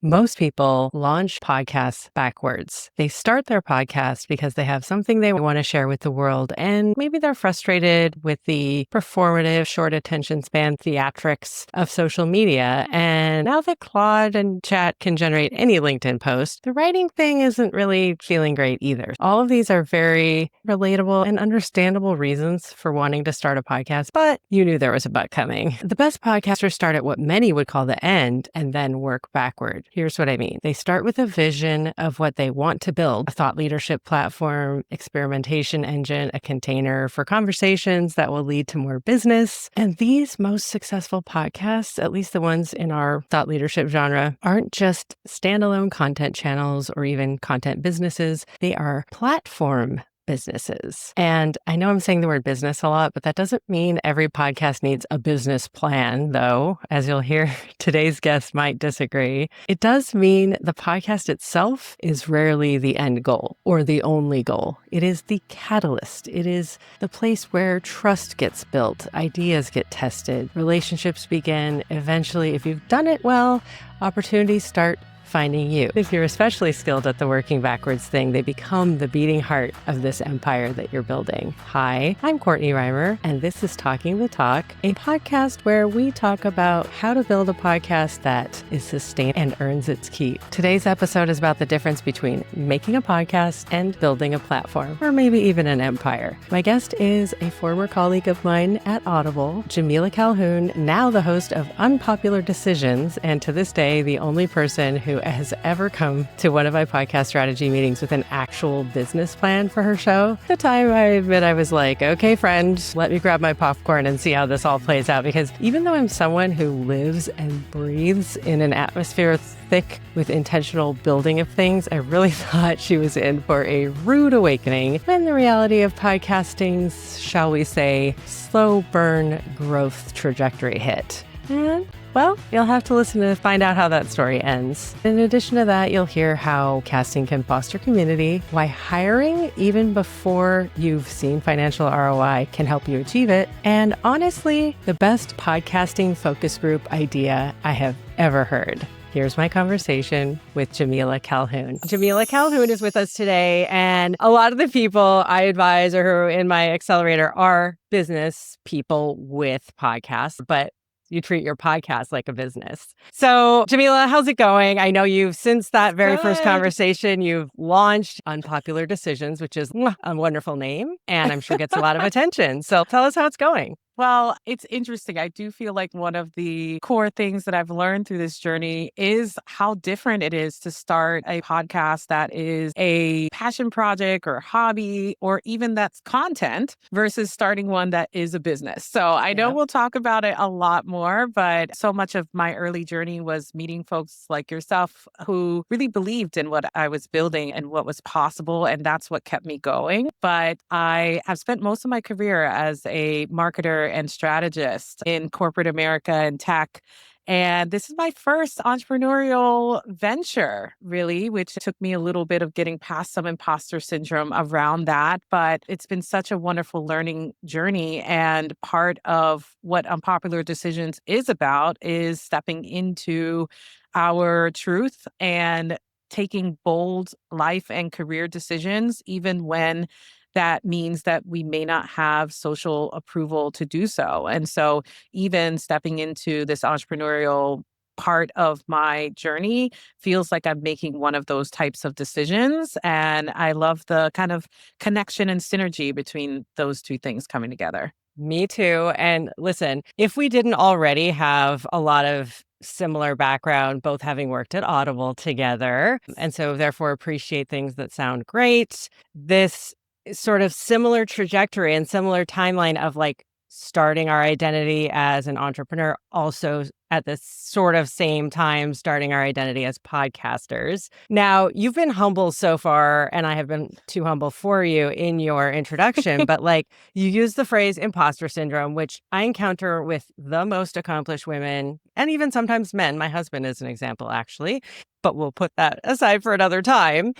Most people launch podcasts backwards. They start their podcast because they have something they want to share with the world, and maybe they're frustrated with the performative, short attention span theatrics of social media. And now that Claude and Chat can generate any LinkedIn post, the writing thing isn't really feeling great either. All of these are very relatable and understandable reasons for wanting to start a podcast, but you knew there was a but coming. The best podcasters start at what many would call the end and then work backward. Here's what I mean. They start with a vision of what they want to build: a thought leadership platform, experimentation engine, a container for conversations that will lead to more business. And these most successful podcasts, at least the ones in our thought leadership genre, aren't just standalone content channels or even content businesses. They are platform businesses. And I know I'm saying the word business a lot, but that doesn't mean every podcast needs a business plan, though. As you'll hear, today's guest might disagree. It does mean the podcast itself is rarely the end goal or the only goal. It is the catalyst. It is the place where trust gets built, ideas get tested, relationships begin. Eventually, if you've done it well, opportunities start finding you. If you're especially skilled at the working backwards thing, they become the beating heart of this empire that you're building. Hi, I'm Courtney Reimer, and this is Talking the Talk, a podcast where we talk about how to build a podcast that is sustained and earns its keep. Today's episode is about the difference between making a podcast and building a platform, or maybe even an empire. My guest is a former colleague of mine at Audible, Jameelah Calhoun, now the host of Unpopular Decisions, and to this day, the only person who has ever come to one of my podcast strategy meetings with an actual business plan for her show. At the time, I admit I was like, okay, friend, let me grab my popcorn and see how this all plays out. Because even though I'm someone who lives and breathes in an atmosphere thick with intentional building of things, I really thought she was in for a rude awakening when the reality of podcasting's, shall we say, slow burn growth trajectory hit. And well, you'll have to listen to find out how that story ends. In addition to that, you'll hear how casting can foster community, why hiring, even before you've seen financial ROI, can help you achieve it, and honestly, the best podcasting focus group idea I have ever heard. Here's my conversation with Jameelah Calhoun. Jameelah Calhoun is with us today, and a lot of the people I advise or who are in my accelerator are business people with podcasts, but you treat your podcast like a business. So, Jameelah, how's it going? I know you've, since that very first conversation, you've launched Unpopular Decisions, which is a wonderful name, and I'm sure gets a lot of attention. So tell us how it's going. Well, it's interesting. I do feel like one of the core things that I've learned through this journey is how different it is to start a podcast that is a passion project or hobby, or even that's content, versus starting one that is a business. So I know we'll talk about it a lot more, but so much of my early journey was meeting folks like yourself who really believed in what I was building and what was possible. And that's what kept me going. But I have spent most of my career as a marketer and strategist in corporate America and tech. And this is my first entrepreneurial venture, really, which took me a little bit of getting past some imposter syndrome around that. But it's been such a wonderful learning journey. And part of what Unpopular Decisions is about is stepping into our truth and taking bold life and career decisions, even when that means that we may not have social approval to do so. And so even stepping into this entrepreneurial part of my journey feels like I'm making one of those types of decisions. And I love the kind of connection and synergy between those two things coming together. Me too. And listen, if we didn't already have a lot of similar background, both having worked at Audible together, and so therefore appreciate things that sound great, this sort of similar trajectory and similar timeline of like starting our identity as an entrepreneur, also at the sort of same time starting our identity as podcasters. Now, you've been humble so far, and I have been too humble for you in your introduction, but like you use the phrase imposter syndrome, which I encounter with the most accomplished women and even sometimes men. My husband is an example, actually, but we'll put that aside for another time.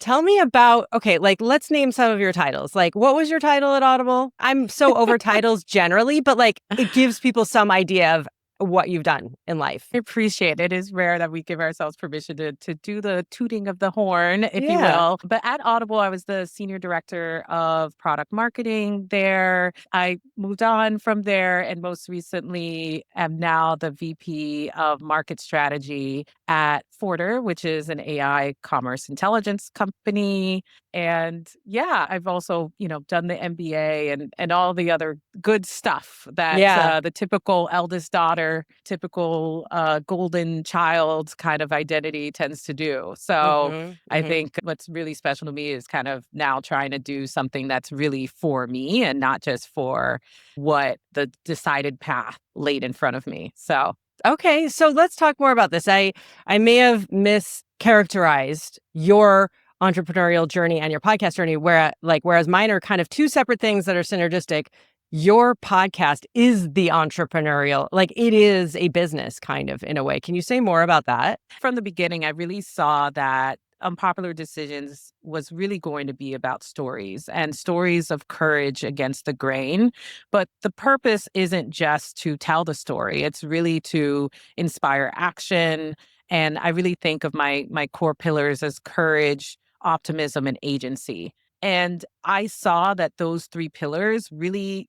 Tell me about, okay, like let's name some of your titles. Like, what was your title at Audible? I'm so over titles generally, but like it gives people some idea of what you've done in life. I appreciate it. It is rare that we give ourselves permission to do the tooting of the horn, if you Yeah. will. But at Audible, I was the senior director of product marketing there. I moved on from there and most recently am now the VP of market strategy at Forder, which is an AI commerce intelligence company. And yeah, I've also, done the MBA and all the other good stuff that Yeah. the typical eldest daughter, typical golden child kind of identity tends to do. So Mhm. I Mhm. think what's really special to me is kind of now trying to do something that's really for me and not just for what the decided path laid in front of me. So Okay, so let's talk more about this. I may have mischaracterized your entrepreneurial journey and your podcast journey, whereas mine are kind of two separate things that are synergistic. Your podcast is the entrepreneurial, like it is a business kind of in a way. Can you say more about that? from the beginning, I really saw that Unpopular Decisions was really going to be about stories and stories of courage against the grain. But the purpose isn't just to tell the story, it's really to inspire action. And I really think of my core pillars as courage, optimism, and agency. And I saw that those three pillars really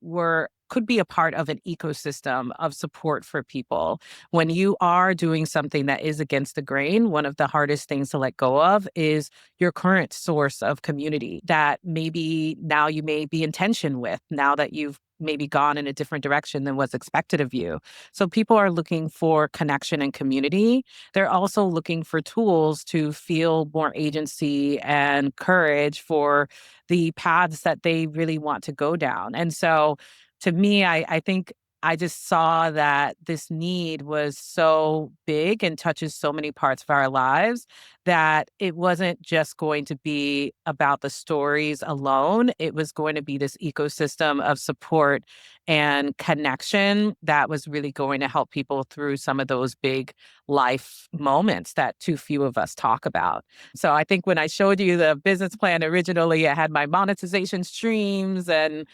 could be a part of an ecosystem of support for people. When you are doing something that is against the grain, one of the hardest things to let go of is your current source of community that maybe now you may be in tension with, now that you've maybe gone in a different direction than was expected of you. So people are looking for connection and community. They're also looking for tools to feel more agency and courage for the paths that they really want to go down. And so to me, I think I just saw that this need was so big and touches so many parts of our lives that it wasn't just going to be about the stories alone. It was going to be this ecosystem of support and connection that was really going to help people through some of those big life moments that too few of us talk about. So I think when I showed you the business plan originally, I had my monetization streams and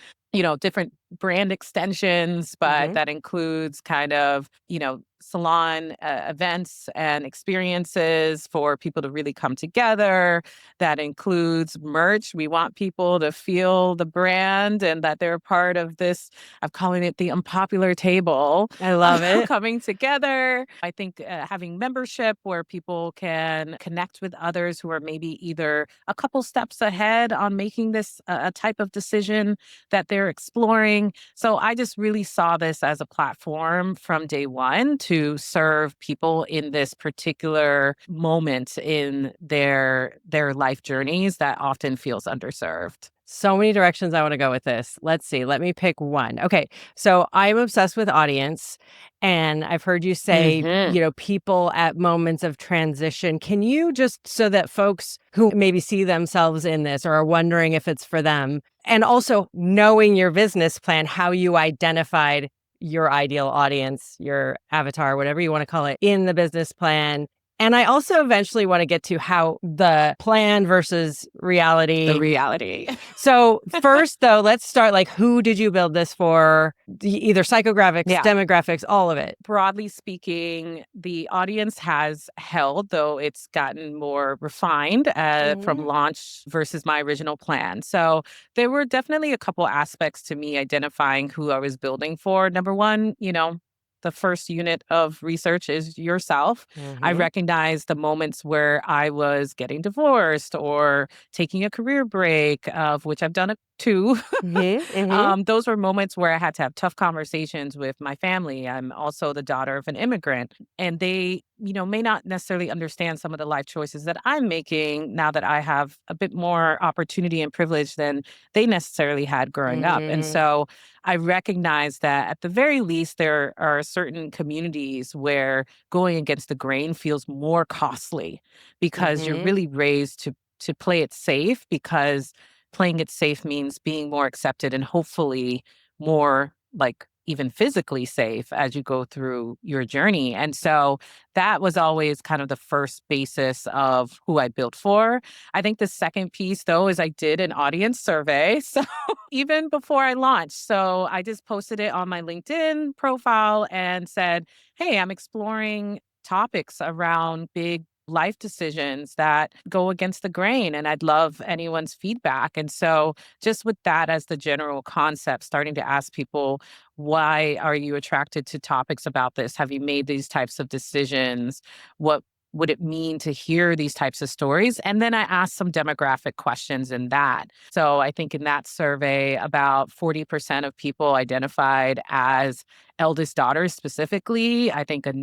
different brand extensions, but Mhm. that includes kind of, salon events and experiences for people to really come together. That includes merch. We want people to feel the brand and that they're part of this. I'm calling it the unpopular table I love it. coming together. I think having membership where people can connect with others who are maybe either a couple steps ahead on making this a type of decision that they're exploring. So I just really saw this as a platform from day one to serve people in this particular moment in their life journeys that often feels underserved. So many directions I want to go with this. Let's see. Let me pick one. Okay. So I'm obsessed with audience. And I've heard you say, Hmm. people at moments of transition. Can you just, so that folks who maybe see themselves in this or are wondering if it's for them, and also knowing your business plan, how you identified your ideal audience, your avatar, whatever you want to call it, in the business plan. And I also eventually want to get to how the plan versus The reality. reality. So first, though, let's start like, who did you build this for? Either psychographics, Yeah. demographics, all of it. Broadly speaking, the audience has held, though it's gotten more refined from Mhm. launch versus my original plan. So there were definitely a couple aspects to me identifying who I was building for. Number one, the first unit of research is yourself. I Mhm. recognize the moments where I was getting divorced or taking a career break, of which I've done it too. Mhm. Mhm. Those were moments where I had to have tough conversations with my family. I'm also the daughter of an immigrant, and they, may not necessarily understand some of the life choices that I'm making now that I have a bit more opportunity and privilege than they necessarily had growing up. And Mhm. so I recognize that at the very least, there are certain communities where going against the grain feels more costly because you're Mhm. really raised to play it safe because playing it safe means being more accepted and hopefully more like even physically safe as you go through your journey. And so that was always kind of the first basis of who I built for. I think the second piece, though, is I did an audience survey. So even before I launched, so I just posted it on my LinkedIn profile and said, hey, I'm exploring topics around big life decisions that go against the grain, and I'd love anyone's feedback. And so, just with that as the general concept, starting to ask people, why are you attracted to topics about this? Have you made these types of decisions? What would it mean to hear these types of stories? And then I asked some demographic questions in that. So I think in that survey, about 40% of people identified as eldest daughters specifically. I think a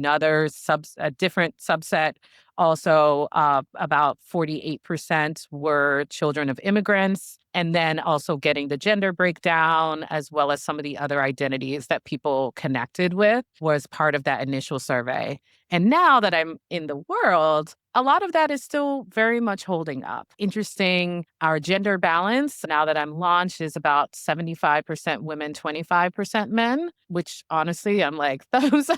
different subset also, about 48% were children of immigrants. And then also getting the gender breakdown, as well as some of the other identities that people connected with, was part of that initial survey. And now that I'm in the world, a lot of that is still very much holding up. Interesting, our gender balance, now that I'm launched, is about 75% women, 25% men, which honestly, I'm like, those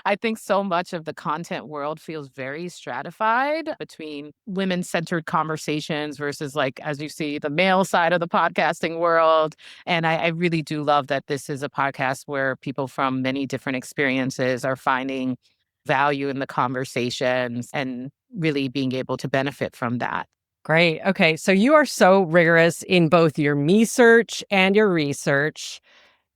I think so much of the content world feels very stratified between women centered conversations versus, like, as you see, the male side of the podcasting world. And I really do love that this is a podcast where people from many different experiences are finding value in the conversations and really being able to benefit from that. Great. Okay. So you are so rigorous in both your me search and your research.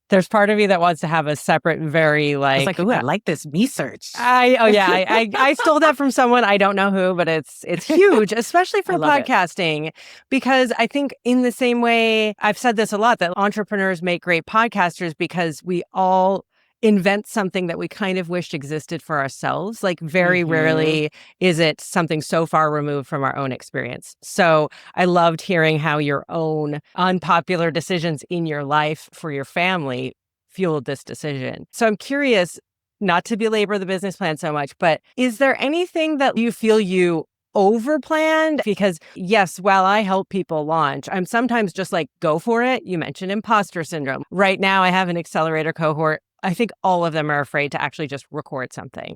There's part of me that wants to have a separate, very I was like, like ooh, I like this research. I stole that from someone. I don't know who, but it's huge, especially I for love it. podcasting, because I think in the same way I've said this a lot that entrepreneurs make great podcasters because we all invent something that we kind of wished existed for ourselves. Like very Hmm. rarely is it something so far removed from our own experience. So I loved hearing how your own unpopular decisions in your life for your family fueled this decision. So I'm curious, not to belabor the business plan so much, but is there anything that you feel you overplanned? Because yes, while I help people launch, I'm sometimes just like, go for it. You mentioned imposter syndrome. Right now, I have an accelerator cohort. I think all of them are afraid to actually just record something.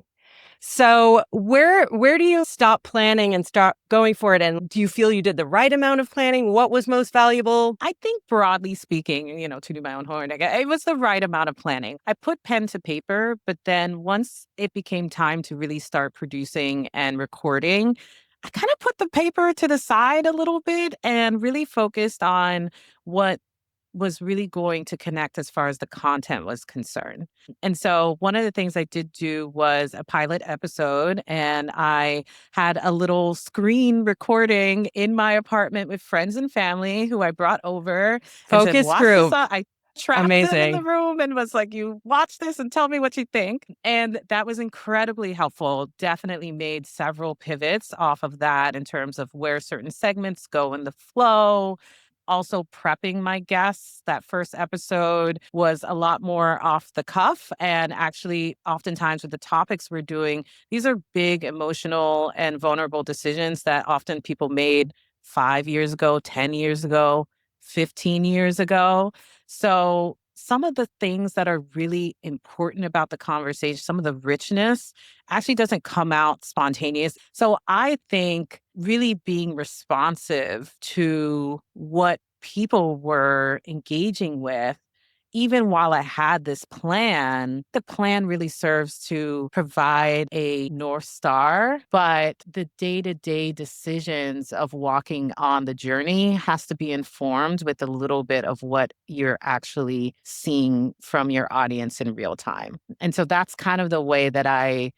So where do you stop planning and start going for it? And do you feel you did the right amount of planning? What was most valuable? I think broadly speaking, to do my own horn, it was the right amount of planning. I put pen to paper, but then once it became time to really start producing and recording, I kind of put the paper to the side a little bit and really focused on what was really going to connect as far as the content was concerned. And so one of the things I did do was a pilot episode, and I had a little screen recording in my apartment with friends and family who I brought over and said, Focus watch this. group. I trapped them in the Amazing. room and was like, you watch this and tell me what you think. And that was incredibly helpful. Definitely made several pivots off of that in terms of where certain segments go in the flow, also prepping my guests. That first episode was a lot more off the cuff. And actually, oftentimes with the topics we're doing, these are big emotional and vulnerable decisions that often people made 5 years ago, 10 years ago, 15 years ago. So, some of the things that are really important about the conversation, some of the richness actually doesn't come out spontaneous. So I think really being responsive to what people were engaging with, even while I had this plan, the plan really serves to provide a North Star, but the day to day decisions of walking on the journey has to be informed with a little bit of what you're actually seeing from your audience in real time. And so that's kind of the way that I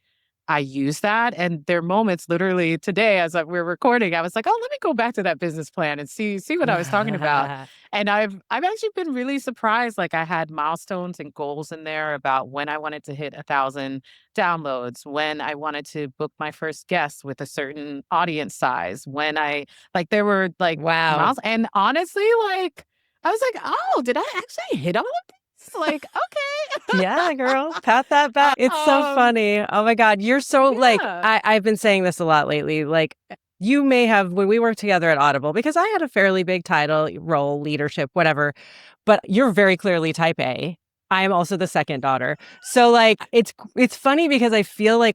use that. And there are moments literally today as we're recording, I was like, oh, let me go back to that business plan and see what I was talking about. And I've actually been really surprised. Like I had milestones and goals in there about when I wanted to hit 1,000 downloads, when I wanted to book my first guest with a certain audience size, when I like there were like Wow. miles. And honestly, like I was like, oh, did I actually hit all of this? Like, okay. Yeah, girl, pat that back. It's so um, funny. Oh my God. You're so like, yeah. I've been saying this a lot lately. Like, you may have, when we worked together at Audible, because I had a fairly big title, role, leadership, whatever, but you're very clearly type A. I am also the second daughter. So like it's funny because I feel like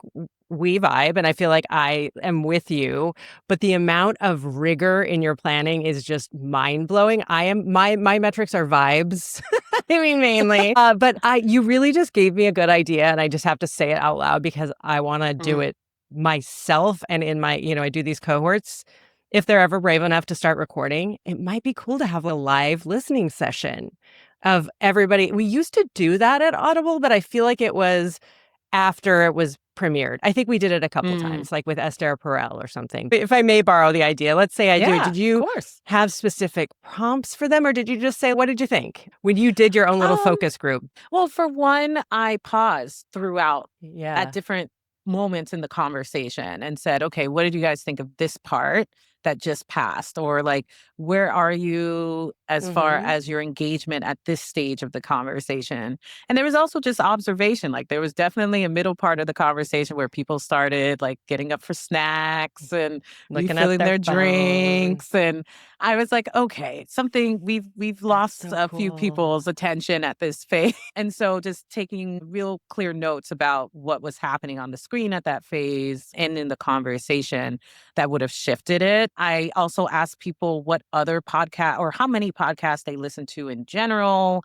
we vibe and I feel like I am with you, but the amount of rigor in your planning is just mind-blowing. My metrics are vibes. I mean mainly. But I you really just gave me a good idea and I just have to say it out loud because I want to do Mm, it myself and in my, I do these cohorts. If they're ever brave enough to start recording, it might be cool to have a live listening session of everybody. We used to do that at Audible, but I feel like it was after it was premiered. I think we did it a couple mm. times, like with Esther Perel or something. If I may borrow the idea, let's say I do it. Yeah, Did of you course. have specific prompts for them, or did you just say, what did you think when you did your own little Um, focus group? well, for one, I paused throughout at Yeah. different moments in the conversation and said, okay, what did you guys think of this part that just passed? Or like, where are you as far Hmm. as your engagement at this stage of the conversation? And there was also just observation. Like, there was definitely a middle part of the conversation where people started like getting up for snacks and Looking at refilling their their phone. drinks. And I was like, okay, something we've That's lost so a few cool. people's attention at this phase. And so just taking real clear notes about what was happening on the screen at that phase and in the conversation that would have shifted it. I also asked people what other podcast or how many podcasts they listen to in general.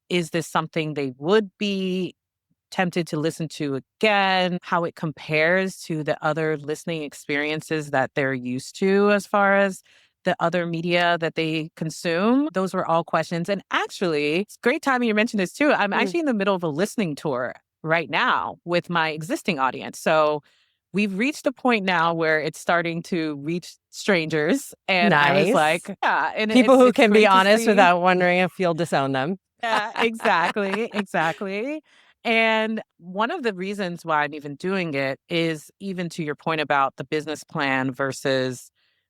Is this something they would be tempted to listen to again, how it compares to the other listening experiences that they're used to as far as the other media that they consume. Those were all questions. And actually, it's great timing you mentioned this too. I'm Mm. actually in the middle of a listening tour right now with my existing audience. So we've reached a point now where it's starting to reach strangers. And I was Nice. like, yeah, and People who it's can be great to honest see. without wondering if you'll disown them. Yeah, exactly, exactly. And one of the reasons why I'm even doing it is even to your point about the business plan versus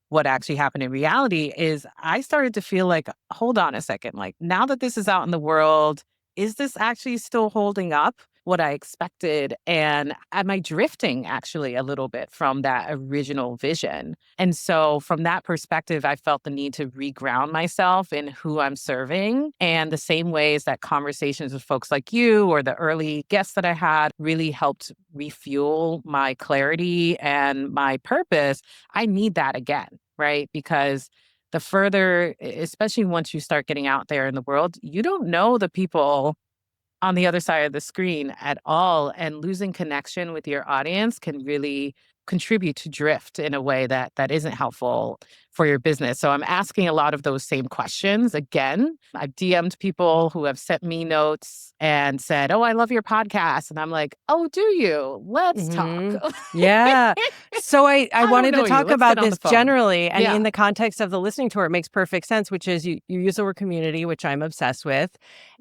what actually happened in reality is I started to feel like, hold on a second, like now that this is out in the world, is this actually still holding up what I expected? And am I drifting actually a little bit from that original vision? And so, from that perspective, I felt the need to reground myself in who I'm serving. And the same ways that conversations with folks like you or the early guests that I had really helped refuel my clarity and my purpose, I need that again, right? Because the further, especially once you start getting out there in the world, you don't know the people on the other side of the screen at all, and losing connection with your audience can really contribute to drift in a way that isn't helpful for your business. So I'm asking a lot of those same questions again. I've DM'd people who have sent me notes and said, "Oh, I love your podcast." And I'm like, "Oh, do you? Let's talk." Hmm. Yeah. So I I don't wanted to know you. talk Let's get about on the this phone. generally and in Yeah. the context of the listening tour, it makes perfect sense, which is you use the word community, which I'm obsessed with.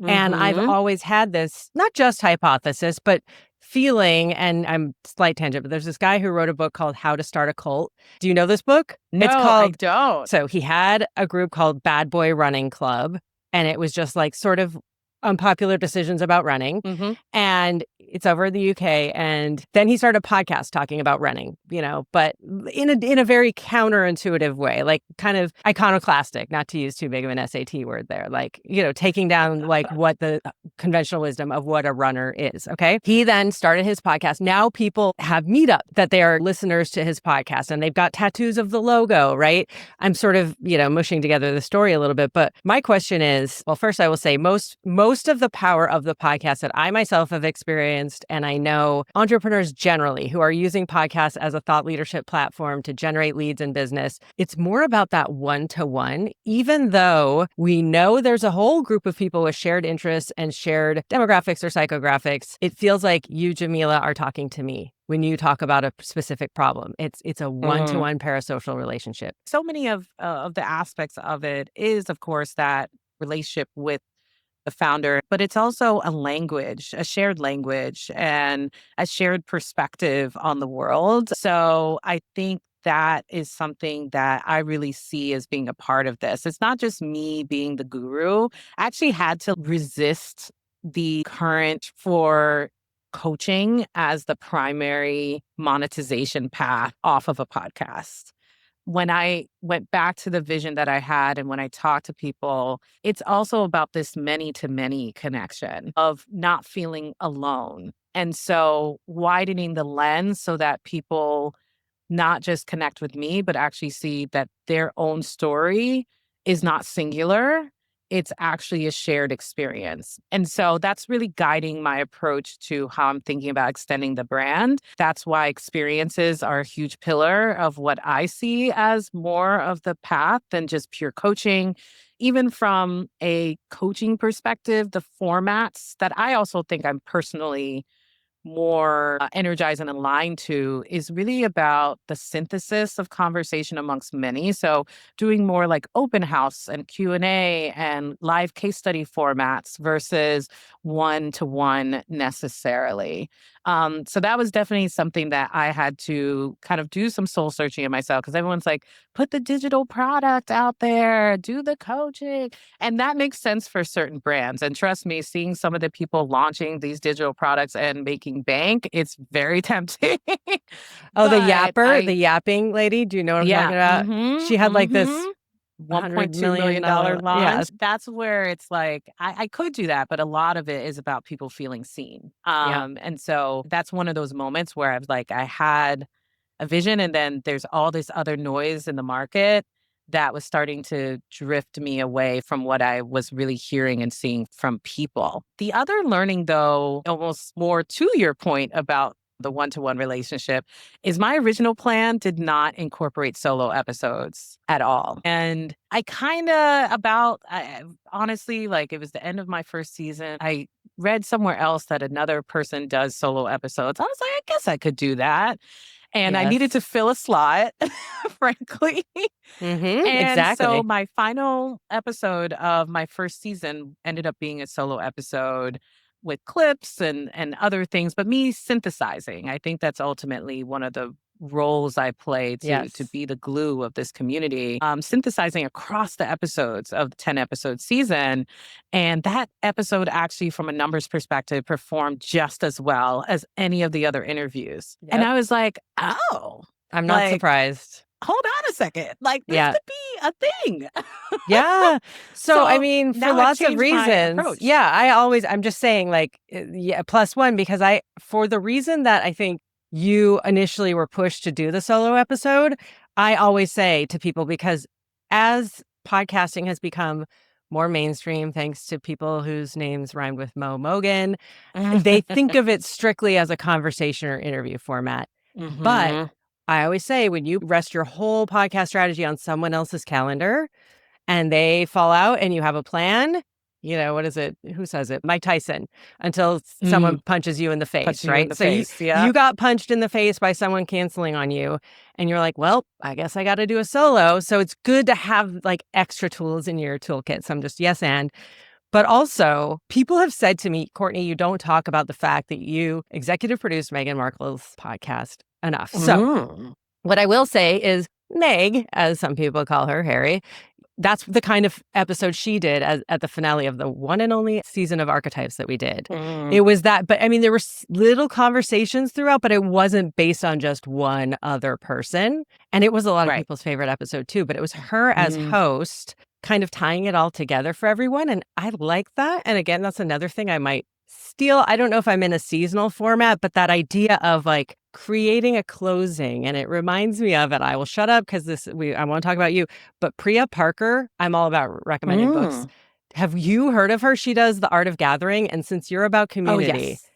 And I've Mhm. always had this, not just hypothesis, but feeling, and I'm slight tangent, but there's this guy who wrote a book called How to Start a Cult. Do you know this book? It's No, I called, don't. so he had a group called Bad Boy Running Club, and it was just like sort of unpopular decisions about running. Mhm. And it's over in the UK. And then he started a podcast talking about running, but in a very counterintuitive way, like kind of iconoclastic, not to use too big of an SAT word there, like, taking down like what the conventional wisdom of what a runner is. Okay. He then started his podcast. Now people have meetup that they are listeners to his podcast and they've got tattoos of the logo, right? I'm sort of, mushing together the story a little bit. But my question is, well, first I will say most of the power of the podcast that I myself have experienced, and I know entrepreneurs generally who are using podcasts as a thought leadership platform to generate leads in business, it's more about that one-to-one, even though we know there's a whole group of people with shared interests and shared demographics or psychographics. It feels like you, Jameelah, are talking to me when you talk about a specific problem. It's a Mhm. one-to-one parasocial relationship. So many of the aspects of it is, of course, that relationship with the founder, but it's also a language, a shared language, and a shared perspective on the world. So I think that is something that I really see as being a part of this. It's not just me being the guru. I actually had to resist the current for coaching as the primary monetization path off of a podcast when I went back to the vision that I had and when I talk to people, it's also about this many to many connection of not feeling alone. And so widening the lens so that people not just connect with me, but actually see that their own story is not singular. It's actually a shared experience. And so that's really guiding my approach to how I'm thinking about extending the brand. That's why experiences are a huge pillar of what I see as more of the path than just pure coaching. Even from a coaching perspective, the formats that I also think I'm personally more energized and aligned to is really about the synthesis of conversation amongst many. So doing more like open house and Q&A and live case study formats versus one-to-one necessarily. So that was definitely something that I had to kind of do some soul searching in myself because everyone's like, put the digital product out there, do the coaching. And that makes sense for certain brands. And trust me, seeing some of the people launching these digital products and making bank, it's very tempting. Oh, the But yapper, the yapping lady. Do you know what I'm talking yeah, about? She had like this $100 $1.2 million. million Yeah. launch. That's where it's like, I could do that, but a lot of it is about people feeling seen. Yeah. And so that's one of those moments where I was like, I had a vision and then there's all this other noise in the market that was starting to drift me away from what I was really hearing and seeing from people. The other learning, though, almost more to your point about the one-to-one relationship, is my original plan did not incorporate solo episodes at all. And I kind of honestly, like it was the end of my first season. I read somewhere else that another person does solo episodes. I was like, I guess I could do that. And I needed to Yes. fill a slot, frankly. And so Exactly. my final episode of my first season ended up being a solo episode with clips and other things, but me synthesizing. I think that's ultimately one of the roles I play to Yes. be the glue of this community, synthesizing across the episodes of the 10 episode season. And that episode actually, from a numbers perspective, performed just as well as any of the other interviews. And Yep. I was like, oh, I'm not like, surprised. hold on a second. Like, this Yeah. could be a thing. Yeah. So, I So mean, for now I've lots of changed my reasons, approach. yeah, I'm just saying, like, yeah, plus one, because for the reason that I think you initially were pushed to do the solo episode, I always say to people, because as podcasting has become more mainstream, thanks to people whose names rhymed with Mo Mogan, they think of it strictly as a conversation or interview format. But Hmm. I always say, when you rest your whole podcast strategy on someone else's calendar, and they fall out and you have a plan, what is it? Who says it? Mike Tyson, until someone Mm, punches you in the face, punching you in right? the So you face. Yeah. you got punched in the face by someone canceling on you, and you're like, "Well, I guess I gotta do a solo." So it's good to have, like, extra tools in your toolkit. So I'm just yes and. But also, people have said to me, "Courtney, you don't talk about the fact that you executive produced Meghan Markle's podcast enough." So Mm. what I will say is Meg, as some people call her, Harry, that's the kind of episode she did at the finale of the one and only season of Archetypes that we did. Mm. It was that, but I mean, there were little conversations throughout, but it wasn't based on just one other person. And it was a lot of Right. people's favorite episode too, but it was her as Mm. host kind of tying it all together for everyone. And I like that. And again, that's another thing I might steal. I don't know if I'm in a seasonal format, but that idea of like creating a closing, and it reminds me of it. I will shut up because I want to talk about you. But Priya Parker, I'm all about recommending books. Mm. Have you heard of her? She does The Art of Gathering. And since you're about Oh, community, yes.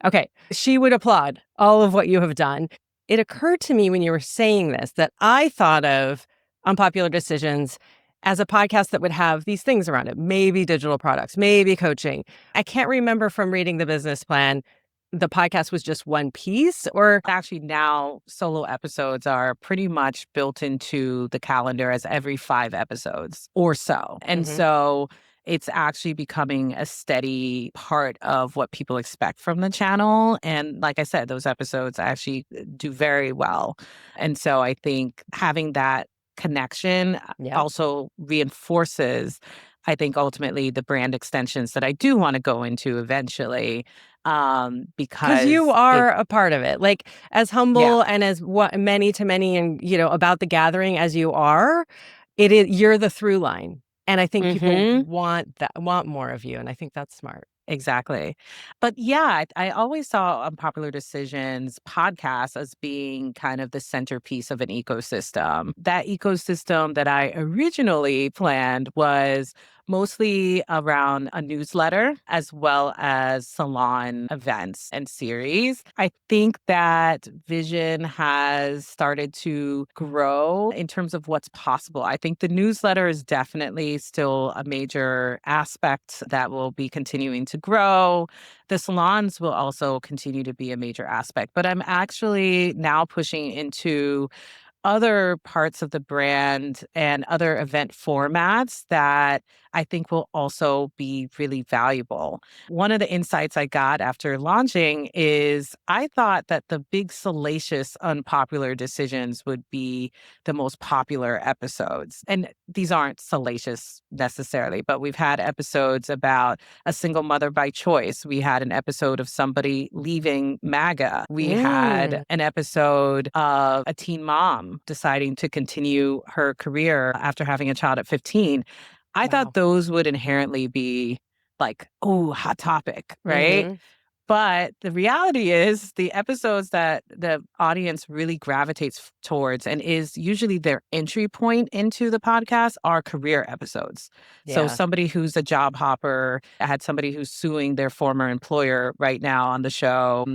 okay, she would applaud all of what you have done. It occurred to me when you were saying this that I thought of Unpopular Decisions as a podcast that would have these things around it, maybe digital products, maybe coaching. I can't remember from reading the business plan, the podcast was just one piece, or Actually, now solo episodes are pretty much built into the calendar as every 5 episodes or so. And Mhm. so it's actually becoming a steady part of what people expect from the channel. And like I said, those episodes actually do very well. And so I think having that connection Yep. also reinforces I think ultimately the brand extensions that I do want to go into eventually, Because you because it, are a part of it. Like, as yeah. humble and as what many to many and, about the gathering as you are, you're the through line. And I think people Hmm. want more of you. And I think that's smart. Exactly. But yeah, I always saw Unpopular Decisions podcast as being kind of the centerpiece of an ecosystem. That ecosystem that I originally planned was mostly around a newsletter as well as salon events and series. I think that vision has started to grow in terms of what's possible. I think the newsletter is definitely still a major aspect that will be continuing to grow. The salons will also continue to be a major aspect, but I'm actually now pushing into other parts of the brand and other event formats that I think will also be really valuable. One of the insights I got after launching is I thought that the big, salacious, unpopular decisions would be the most popular episodes. And these aren't salacious necessarily, but we've had episodes about a single mother by choice. We had an episode of somebody leaving MAGA. We had Mm, an episode of a teen mom deciding to continue her career after having a child at 15. I thought wow. those would inherently be like, oh, hot topic, right? Hmm. But the reality is, the episodes that the audience really gravitates towards and is usually their entry point into the podcast are career episodes. So, Yeah. somebody who's a job hopper, I had somebody who's suing their former employer right now on the show.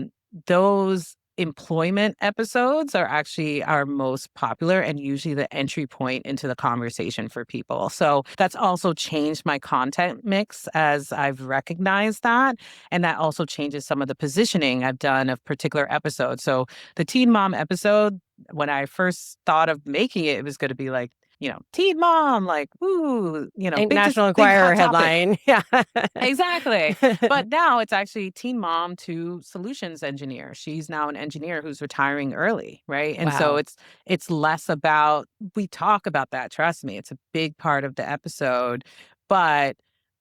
Those employment episodes are actually our most popular and usually the entry point into the conversation for people. So, that's also changed my content mix as I've recognized that. And that also changes some of the positioning I've done of particular episodes. So the Teen Mom episode, when I first thought of making it, it was going to be like, Teen Mom, like, ooh, Ain't big, National big Enquirer hot topic. headline. Yeah. Exactly. But now it's actually teen mom to solutions engineer. She's now an engineer who's retiring early, right? And so Wow. it's less about we talk about that, trust me. It's a big part of the episode, but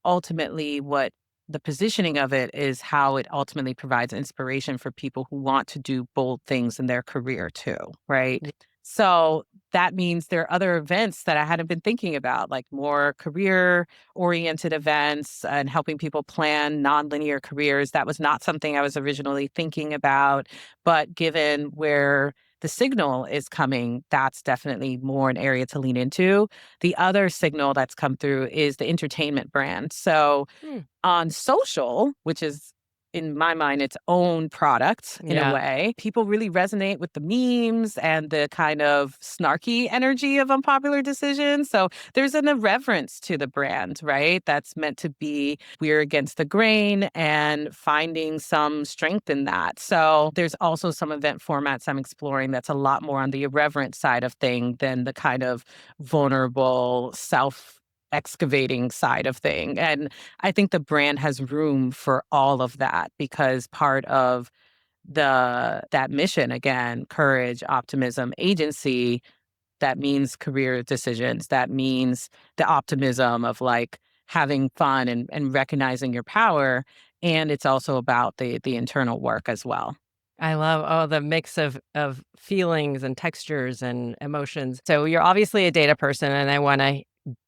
ultimately what the positioning of it is how it ultimately provides inspiration for people who want to do bold things in their career too, right? So that means there are other events that I hadn't been thinking about, like more career oriented events and helping people plan nonlinear careers. That was not something I was originally thinking about. But given where the signal is coming, that's definitely more an area to lean into. The other signal that's come through is the entertainment brand. So Hmm. on social, which is in my mind its own product in a Yeah. way, people really resonate with the memes and the kind of snarky energy of Unpopular Decisions. So there's an irreverence to the brand, right? That's meant to be we're against the grain and finding some strength in that. So there's also some event formats I'm exploring that's a lot more on the irreverent side of thing than the kind of vulnerable self excavating side of thing. And I think the brand has room for all of that because part of that mission, again, courage, optimism, agency, that means career decisions. That means the optimism of like having fun and recognizing your power. And it's also about the internal work as well. I love, the mix of feelings and textures and emotions. So you're obviously a data person, and I wanna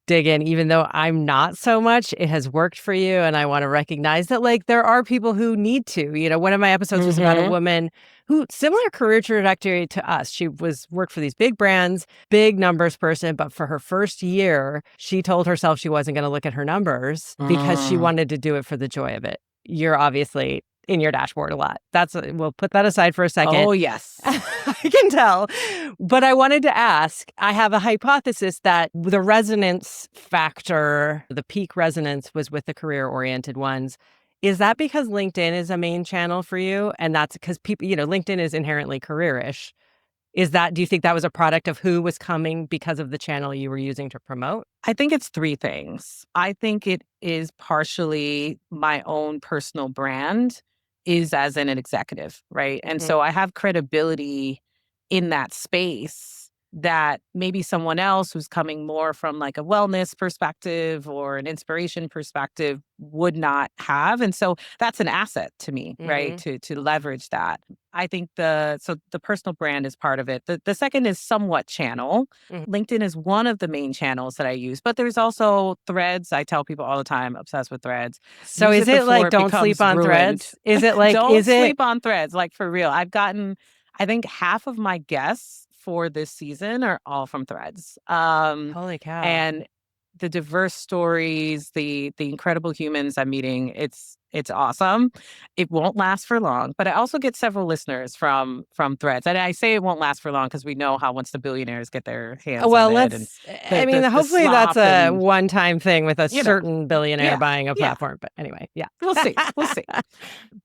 dig in even though I'm not so much, it has worked for you, and I wanna recognize that, like, there are people who need to. One of my episodes was about a Hmm. woman who similar career trajectory to us. She worked for these big brands, big numbers person, but for her first year, she told herself she wasn't gonna look at her numbers because she Mm. wanted to do it for the joy of it. You're obviously in your dashboard a lot. We'll put that aside for a second. Oh, yes. I can tell. But I wanted to ask, I have a hypothesis that the resonance factor, the peak resonance was with the career-oriented ones. Is that because LinkedIn is a main channel for you? And that's because people, LinkedIn is inherently careerish. Do you think that was a product of who was coming because of the channel you were using to promote? I think it's three things. I think it is partially my own personal brand is as an executive, right? And Mhm. so I have credibility in that space that maybe someone else who's coming more from like a wellness perspective or an inspiration perspective would not have. And so that's an asset to me, right? Mhm. To leverage that. I think the personal brand is part of it. The second is somewhat channel. Mhm. LinkedIn is one of the main channels that I use, but there's also Threads. I tell people all the time, obsessed with Threads. So Use is it it before like it don't sleep becomes on ruined. Threads? Is it like Don't is it sleep on Threads, like for real. I've gotten, I think half of my guests for this season are all from Threads. Holy cow. And the diverse stories, the incredible humans I'm meeting, it's awesome. It won't last for long, but I also get several listeners from Threads. And I say it won't last for long because we know how once the billionaires get their hands on Well, it and I mean, the hopefully that's slop a and one-time thing with a you know, certain billionaire yeah, buying a yeah. platform. But anyway, yeah. We'll see. We'll see.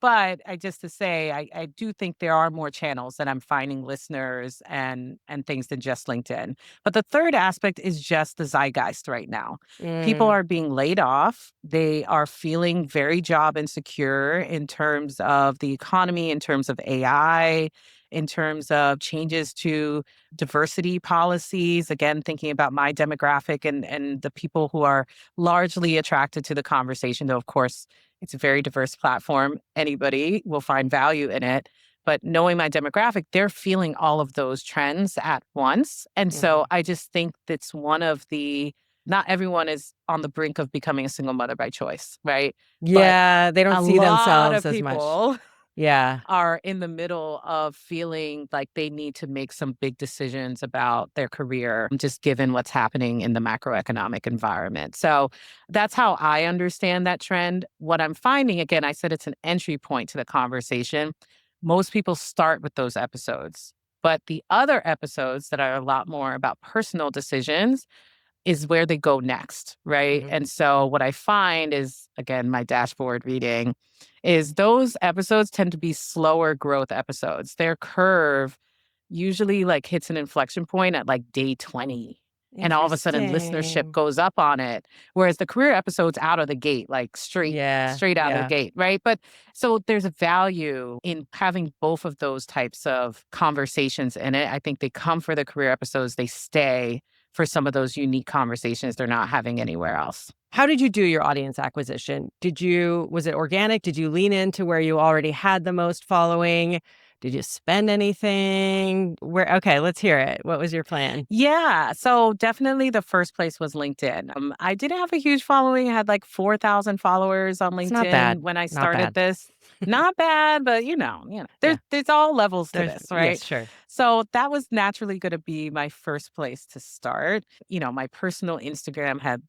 But I just to say, I do think there are more channels that I'm finding listeners and things than just LinkedIn. But the third aspect is just the zeitgeist right now. People Mm, are being laid off. They are feeling very job insecure in terms of the economy, in terms of AI, in terms of changes to diversity policies. Again, thinking about my demographic and the people who are largely attracted to the conversation, though, of course, it's a very diverse platform. Anybody will find value in it. But knowing my demographic, they're feeling all of those trends at once. And so mhm. I just think that's one of the, not everyone is on the brink of becoming a single mother by choice, right? But Yeah, they don't a see lot themselves of as much. people Yeah. are in the middle of feeling like they need to make some big decisions about their career, just given what's happening in the macroeconomic environment. So that's how I understand that trend. What I'm finding, again, I said it's an entry point to the conversation. Most people start with those episodes. But the other episodes that are a lot more about personal decisions is where they go next, right? Mhm. And so what I find is, again, my dashboard reading is those episodes tend to be slower growth episodes. Their curve usually like hits an inflection point at like day 20. And all of a sudden listenership Interesting. goes up on it. Whereas the career episodes out of the gate, like Yeah, straight out of the yeah. gate, right? But so there's a value in having both of those types of conversations in it. I think they come for the career episodes, they stay for some of those unique conversations they're not having anywhere else. How did you do your audience acquisition? Was it organic? Did you lean into where you already had the most following? Did you spend anything? Okay, let's hear it. What was your plan? Yeah. So definitely the first place was LinkedIn. I didn't have a huge following. I had like 4,000 followers on It's not LinkedIn bad. when I Not started bad. this. Not bad, but Yeah. there's all levels to There's this, right? yes, sure. So that was naturally going to be my first place to start. My personal Instagram had,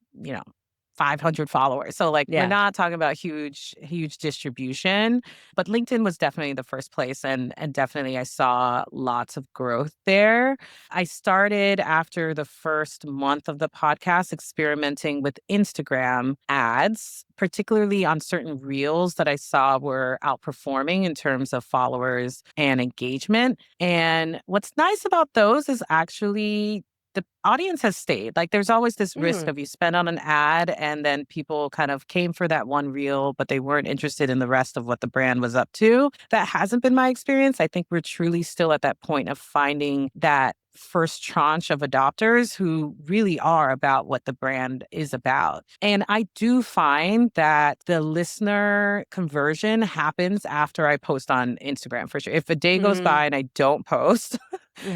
500 followers. So like we're Yeah. not talking about huge distribution, but LinkedIn was definitely the first place and definitely I saw lots of growth there. I started after the first month of the podcast experimenting with Instagram ads, particularly on certain reels that I saw were outperforming in terms of followers and engagement. And what's nice about those is actually the audience has stayed. Like there's always this risk Mm, of you spend on an ad and then people kind of came for that one reel, but they weren't interested in the rest of what the brand was up to. That hasn't been my experience. I think we're truly still at that point of finding that first tranche of adopters who really are about what the brand is about. And I do find that the listener conversion happens after I post on Instagram for sure. If a day goes mhm, by and I don't post,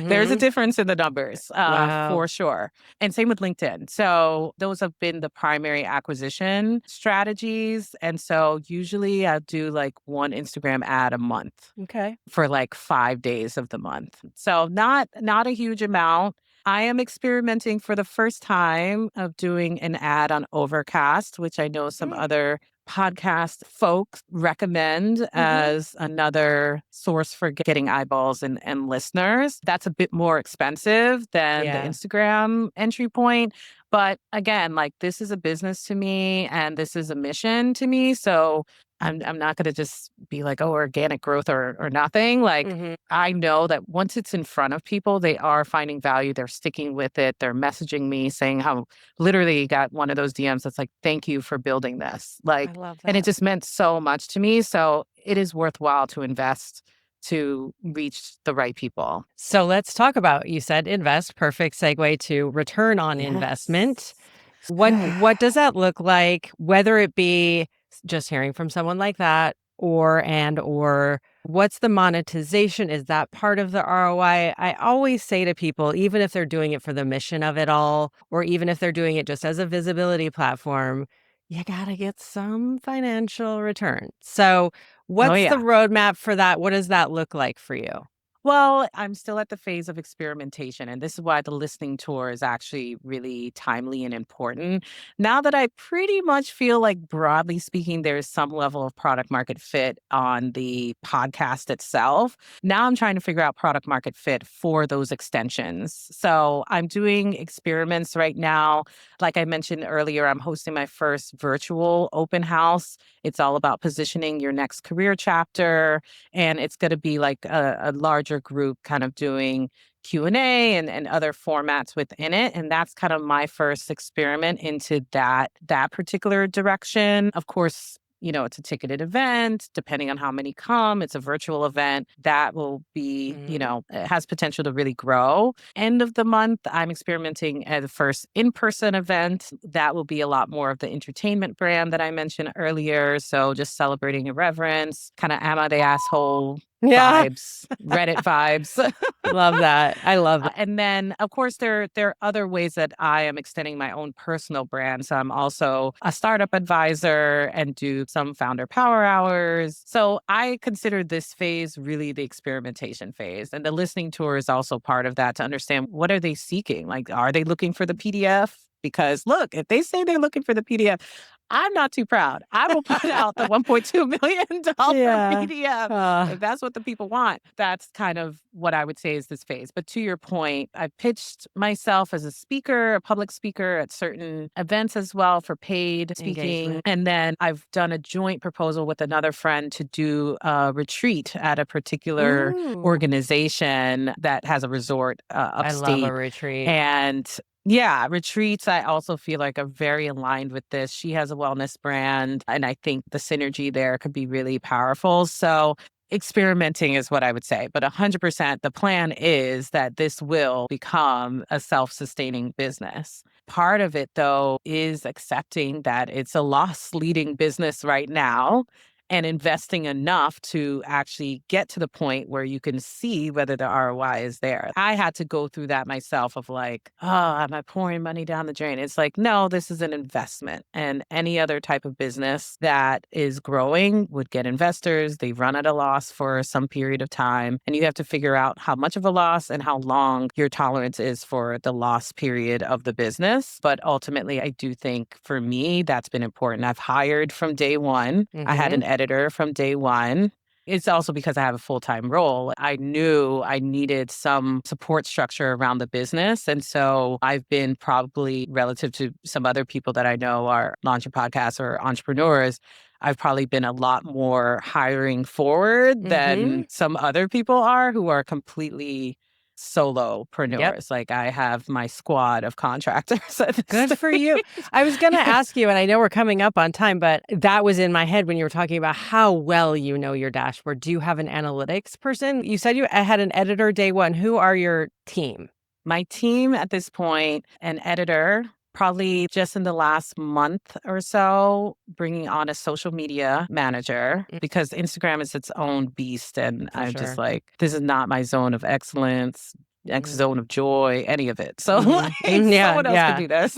there's a mhm. difference in the numbers, Wow. for sure. And same with LinkedIn. So those have been the primary acquisition strategies. And so usually I'll do like one Instagram ad a month Okay. for like 5 days of the month. So not a huge amount. I am experimenting for the first time of doing an ad on Overcast, which I know some Mm, other podcast folks recommend mhm. as another source for getting eyeballs and listeners. That's a bit more expensive than the Yeah. Instagram entry point. But again, like this is a business to me and this is a mission to me. So I'm not gonna just be like, oh, organic growth or nothing. Like Mhm. I know that once it's in front of people, they are finding value. They're sticking with it. They're messaging me saying how literally got one of those DMs that's like, thank you for building this. I Like, love and it that. just meant so much to me. So it is worthwhile to invest to reach the right people. So let's talk about, you said invest, perfect segue to return on investment. What does that look like, whether it be just hearing from someone like that or what's the monetization? Is that part of the ROI? I always say to people, even if they're doing it for the mission of it all, or even if they're doing it just as a visibility platform, you got to get some financial return. So Oh, what's the yeah. roadmap for that? What does that look like for you? Well, I'm still at the phase of experimentation, and this is why the listening tour is actually really timely and important. Now that I pretty much feel like, broadly speaking, there's some level of product market fit on the podcast itself, now I'm trying to figure out product market fit for those extensions. So I'm doing experiments right now. Like I mentioned earlier, I'm hosting my first virtual open house. It's all about positioning your next career chapter, and it's going to be like a larger group kind of doing Q&A and other formats within it, and that's kind of my first experiment into that particular direction. Of course, it's a ticketed event. Depending on how many come, it's a virtual event that will be, Mhm. it has potential to really grow. End of the month, I'm experimenting at the first in-person event. That will be a lot more of the entertainment brand that I mentioned earlier. So just celebrating irreverence, kind of am I the asshole Yeah. vibes, Reddit vibes. Love that. I love that. And then, of course, there are other ways that I am extending my own personal brand. So I'm also a startup advisor and do some founder power hours. So I consider this phase really the experimentation phase. And the listening tour is also part of that to understand what are they seeking? Like, are they looking for the PDF? Because look, if they say they're looking for the PDF, I'm not too proud. I will put out the $1.2 million Yeah. PDF Uh, if that's what the people want. That's kind of what I would say is this phase. But to your point, I pitched myself as a speaker, a public speaker at certain events as well for paid speaking. Engagement. And then I've done a joint proposal with another friend to do a retreat at a particular Ooh. organization that has a resort I love a upstate. retreat. And yeah, retreats, I also feel like are very aligned with this. She has a wellness brand, and I think the synergy there could be really powerful. So, experimenting is what I would say. But 100%, the plan is that this will become a self sustaining business. Part of it, though, is accepting that it's a loss leading business right now and investing enough to actually get to the point where you can see whether the ROI is there. I had to go through that myself of like, oh, am I pouring money down the drain? It's like, no, this is an investment. And any other type of business that is growing would get investors. They run at a loss for some period of time. And you have to figure out how much of a loss and how long your tolerance is for the loss period of the business. But ultimately, I do think for me, that's been important. I've hired from day one. I had Mhm. an editor from day one. It's also because I have a full-time role. I knew I needed some support structure around the business. And so I've been probably relative to some other people that I know are launching podcasts or entrepreneurs, I've probably been a lot more hiring forward than Mhm. some other people are who are completely Yep. solopreneurs. Like I have my squad of contractors at this Good for you. I was gonna stage. ask you, and I know we're coming up on time, but that was in my head when you were talking about how well you know your dashboard. Do you have an analytics person? You said you had an editor day one. Who are your team? My team at this point, an editor, probably just in the last month or so, bringing on a social media manager Mm, because Instagram is its own beast. And for I'm just sure. like, this is not my zone of excellence, X Mm, zone of joy, any of it. So, mhm. like, Yeah, someone else could yeah. do this.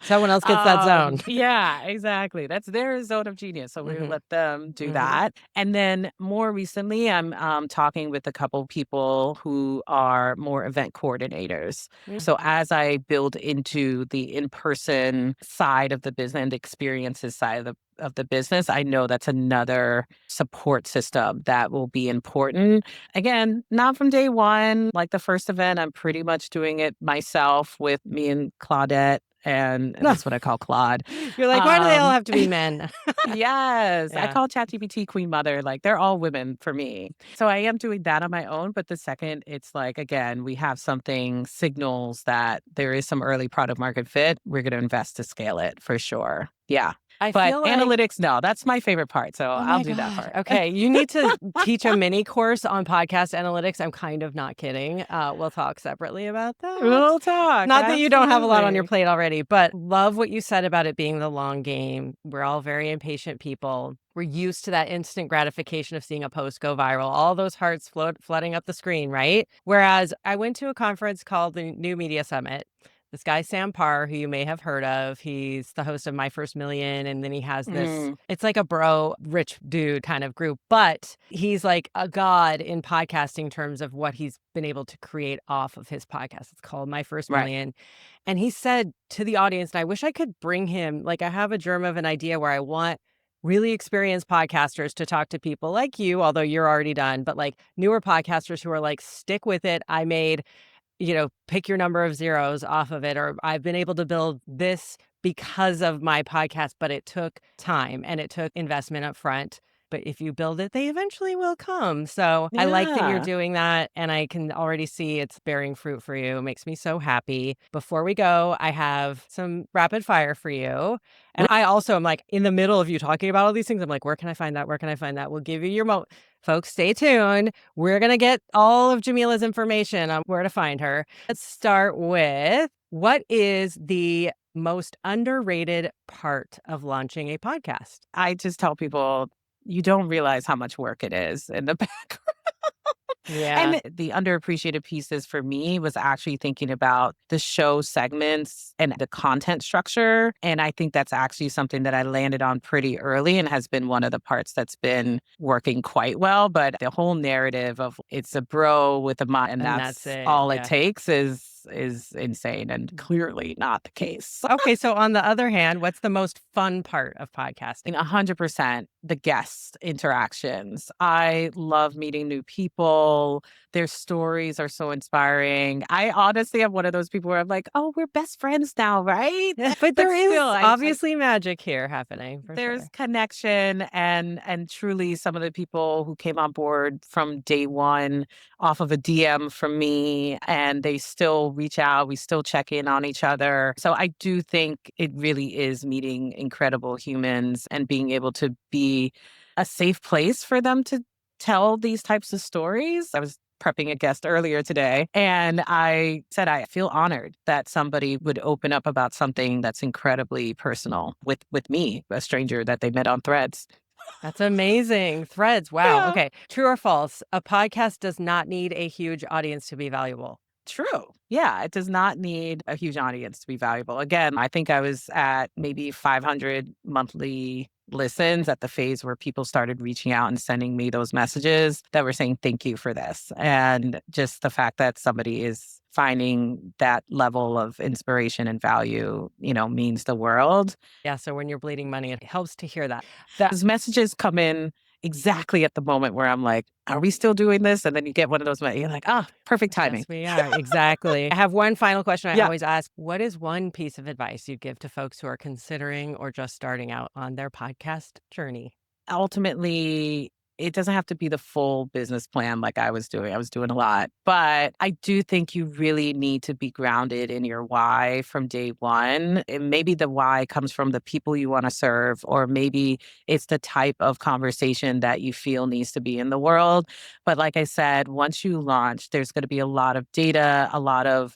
Someone else gets that zone. Yeah, exactly. That's their zone of genius. So we're gonna Mhm. let them do Mhm. that. And then more recently, I'm talking with a couple people who are more event coordinators. Mm. So as I build into the in-person side of the business and the experiences side of the business, I know that's another support system that will be important. Again, not from day one. Like the first event, I'm pretty much doing it myself with me and Claudette. And No. that's what I call Claude. You're like, "Why do they all Um, have to be men?" yes, I Yeah. call ChatGPT Queen Mother. Like they're all women for me. So I am doing that on my own. But the second it's like, again, we have something signals that there is some early product market fit, we're going to invest to scale it for sure. Yeah. I But feel like analytics, no, that's my favorite part. So oh I'll my do that God. part. Okay. You need to teach a mini course on podcast analytics. I'm kind of not kidding. We'll talk separately about that. We'll talk. Not that you don't have a lot on your Absolutely. plate already, but love what you said about it being the long game. We're all very impatient people. We're used to that instant gratification of seeing a post go viral, all those hearts flooding up the screen, right? Whereas I went to a conference called the New Media Summit. This guy, Sam Parr, who you may have heard of, he's the host of My First Million. And then he has this, Mm, it's like a bro, rich dude kind of group, but he's like a god in podcasting terms of what he's been able to create off of his podcast. It's called My First right. Million. And he said to the audience, and I wish I could bring him, like, I have a germ of an idea where I want really experienced podcasters to talk to people like you, although you're already done, but like newer podcasters who are like, stick with it. I made pick your number of zeros off of it, or I've been able to build this because of my podcast, but it took time and it took investment up front. But if you build it, they eventually will come. So I like that you're Yeah. doing that. And I can already see it's bearing fruit for you. It makes me so happy. Before we go, I have some rapid fire for you. And I also am like in the middle of you talking about all these things. I'm like, where can I find that? Where can I find that? We'll give you your moment. Folks, stay tuned. We're going to get all of Jameelah's information on where to find her. Let's start with what is the most underrated part of launching a podcast? I just tell people you don't realize how much work it is in the background. Yeah. And the underappreciated pieces for me was actually thinking about the show segments and the content structure. And I think that's actually something that I landed on pretty early and has been one of the parts that's been working quite well. But the whole narrative of it's a bro with a mind and And that's that's it. all it Yeah. takes is insane and clearly not the case. Okay. So, on the other hand, what's the most fun part of podcasting? 100% the guest interactions. I love meeting new people. Their stories are so inspiring. I honestly am one of those people where I'm like, oh, we're best friends now, right? Yeah, but But there still, is obviously magic here happening for there's sure. connection and truly some of the people who came on board from day one off of a DM from me and they still reach out, we still check in on each other. So I do think it really is meeting incredible humans and being able to be a safe place for them to tell these types of stories. I was prepping a guest earlier today and I said I feel honored that somebody would open up about something that's incredibly personal with me, a stranger that they met on Threads. That's amazing. Threads. Wow. Yeah. Okay. True or false? A podcast does not need a huge audience to be valuable. True. Yeah, it does not need a huge audience to be valuable. Again, I think I was at maybe 500 monthly listens at the phase where people started reaching out and sending me those messages that were saying, thank you for this. And just the fact that somebody is finding that level of inspiration and value, means the world. Yeah. So when you're bleeding money, it helps to hear that. Those messages come in exactly at the moment where I'm like, are we still doing this? And then you get one of those, you're like, ah, perfect Yes, timing. we are. Exactly. I have one final question I Yeah. always ask. What is one piece of advice you'd give to folks who are considering or just starting out on their podcast journey? Ultimately, it doesn't have to be the full business plan like I was doing. I was doing a lot, but I do think you really need to be grounded in your why from day one. And maybe the why comes from the people you want to serve, or maybe it's the type of conversation that you feel needs to be in the world. But like I said, once you launch, there's going to be a lot of data, a lot of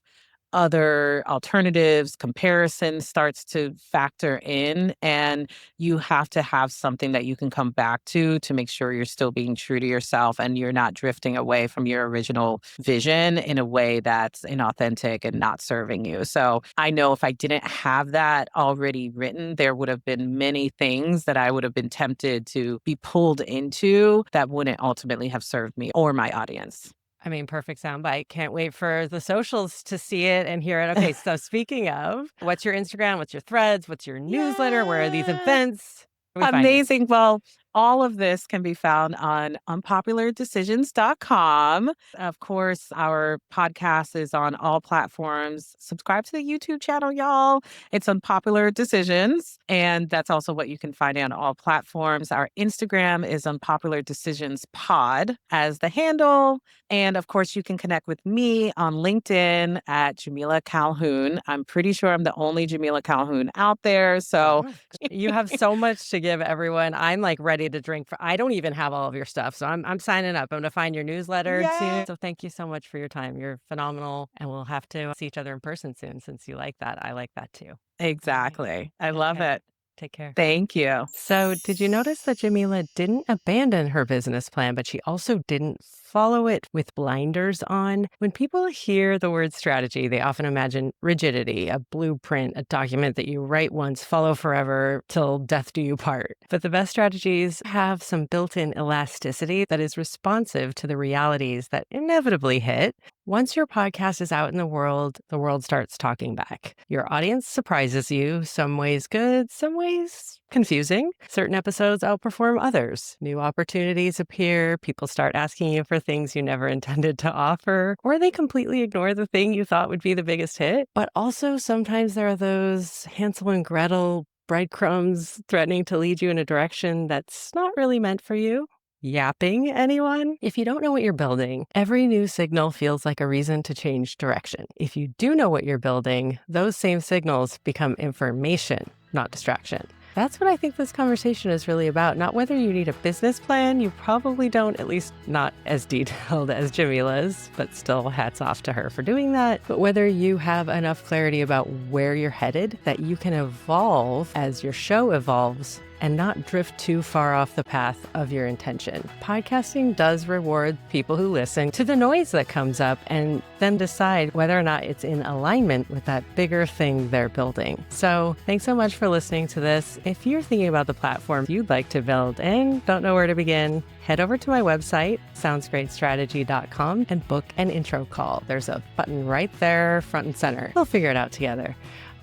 other alternatives, comparison starts to factor in, and you have to have something that you can come back to make sure you're still being true to yourself and you're not drifting away from your original vision in a way that's inauthentic and not serving you. So I know if I didn't have that already written, there would have been many things that I would have been tempted to be pulled into that wouldn't ultimately have served me or my audience. I mean, perfect soundbite. Can't wait for the socials to see it and hear it. Okay, so speaking of, what's your Instagram? What's your threads? What's your newsletter? Where are these Yeah. events? Where do we find you? Amazing. Well, All of this can be found on unpopulardecisions.com. Of course, our podcast is on all platforms. Subscribe to the YouTube channel, y'all. It's Unpopular Decisions. And that's also what you can find on all platforms. Our Instagram is Unpopular Decisions Pod as the handle. And of course, you can connect with me on LinkedIn at Jameelah Calhoun. I'm pretty sure I'm the only Jameelah Calhoun out there. So Oh, you have so much to give everyone. I'm like ready to drink. I don't even have all of your stuff, so I'm signing up. I'm going to find your newsletter yeah, too. So thank you so much for your time. You're phenomenal, and we'll have to see each other in person soon since you like that. I like that too. All right. exactly. I love Okay. it. Take care. Thank you. So, did you notice that Jameelah didn't abandon her business plan, but she also didn't follow it with blinders on? When people hear the word strategy, they often imagine rigidity, a blueprint, a document that you write once, follow forever, till death do you part. But the best strategies have some built in elasticity that is responsive to the realities that inevitably hit. Once your podcast is out in the world starts talking back. Your audience surprises you, some ways good, some ways confusing. Certain episodes outperform others. New opportunities appear, people start asking you for things you never intended to offer, or they completely ignore the thing you thought would be the biggest hit. But also sometimes there are those Hansel and Gretel breadcrumbs threatening to lead you in a direction that's not really meant for you. Yapping, anyone? If you don't know what you're building, every new signal feels like a reason to change direction. If you do know what you're building, those same signals become information, not distraction. That's what I think this conversation is really about. Not whether you need a business plan, you probably don't, at least not as detailed as Jameelah's, but still hats off to her for doing that. But whether you have enough clarity about where you're headed, that you can evolve as your show evolves and not drift too far off the path of your intention. Podcasting does reward people who listen to the noise that comes up and then decide whether or not it's in alignment with that bigger thing they're building. So thanks so much for listening to this. If you're thinking about the platform you'd like to build and don't know where to begin, head over to my website, soundsgreatstrategy.com, and book an intro call. There's a button right there, front and center. We'll figure it out together.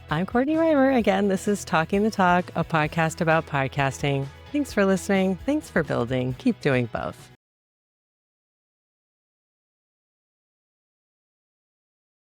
I'm Courtney Reimer. Again, this is Talking the Talk, a podcast about podcasting. Thanks for listening. Thanks for building. Keep doing both.